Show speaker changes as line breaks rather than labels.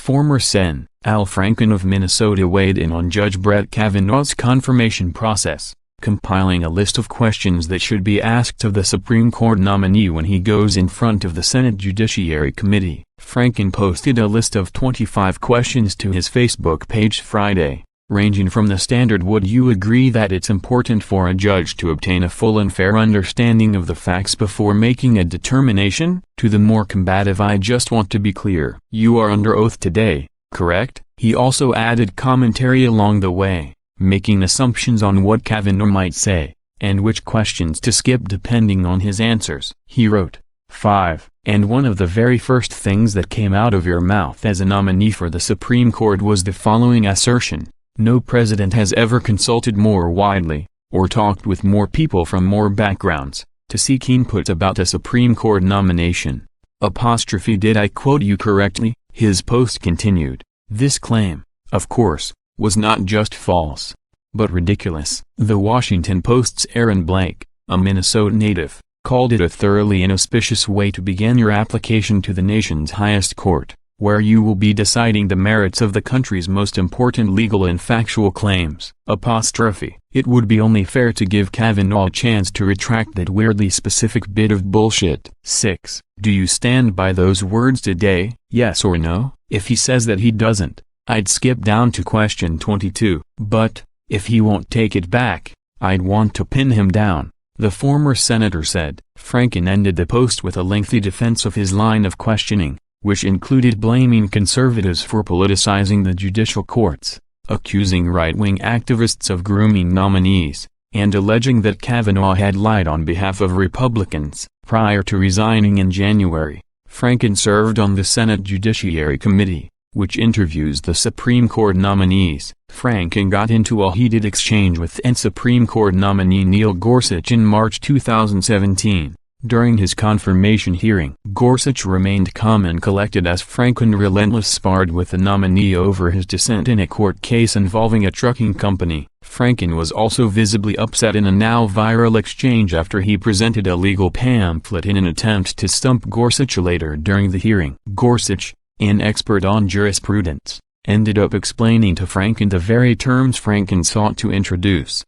Former Sen. Al Franken of Minnesota weighed in on Judge Brett Kavanaugh's confirmation process, compiling a list of questions that should be asked of the Supreme Court nominee when he goes in front of the Senate Judiciary Committee. Franken posted a list of 25 questions to his Facebook page Friday, ranging from the standard "would you agree that it's important for a judge to obtain a full and fair understanding of the facts before making a determination?" to the more combative "I just want to be clear. You are under oath today, correct?" He also added commentary along the way, making assumptions on what Kavanaugh might say, and which questions to skip depending on his answers. He wrote, 5. And one of the very first things that came out of your mouth as a nominee for the Supreme Court was the following assertion: "No president has ever consulted more widely, or talked with more people from more backgrounds, to seek input about a Supreme Court nomination." Did I quote you correctly? His post continued. This claim, of course, was not just false, but ridiculous. The Washington Post's Aaron Blake, a Minnesota native, called it a thoroughly inauspicious way to begin your application to the nation's highest court, where you will be deciding the merits of the country's most important legal and factual claims. It would be only fair to give Kavanaugh a chance to retract that weirdly specific bit of bullshit. 6. Do you stand by those words today, yes or no? If he says that he doesn't, I'd skip down to question 22. But, if he won't take it back, I'd want to pin him down, the former senator said. Franken ended the post with a lengthy defense of his line of questioning, which included blaming conservatives for politicizing the judicial courts, accusing right-wing activists of grooming nominees, and alleging that Kavanaugh had lied on behalf of Republicans. Prior to resigning in January, Franken served on the Senate Judiciary Committee, which interviews the Supreme Court nominees. Franken got into a heated exchange with then Supreme Court nominee Neil Gorsuch in March 2017. During his confirmation hearing, Gorsuch remained calm and collected as Franken relentlessly sparred with the nominee over his dissent in a court case involving a trucking company. Franken was also visibly upset in a now viral exchange after he presented a legal pamphlet in an attempt to stump Gorsuch later during the hearing. Gorsuch, an expert on jurisprudence, ended up explaining to Franken the very terms Franken sought to introduce.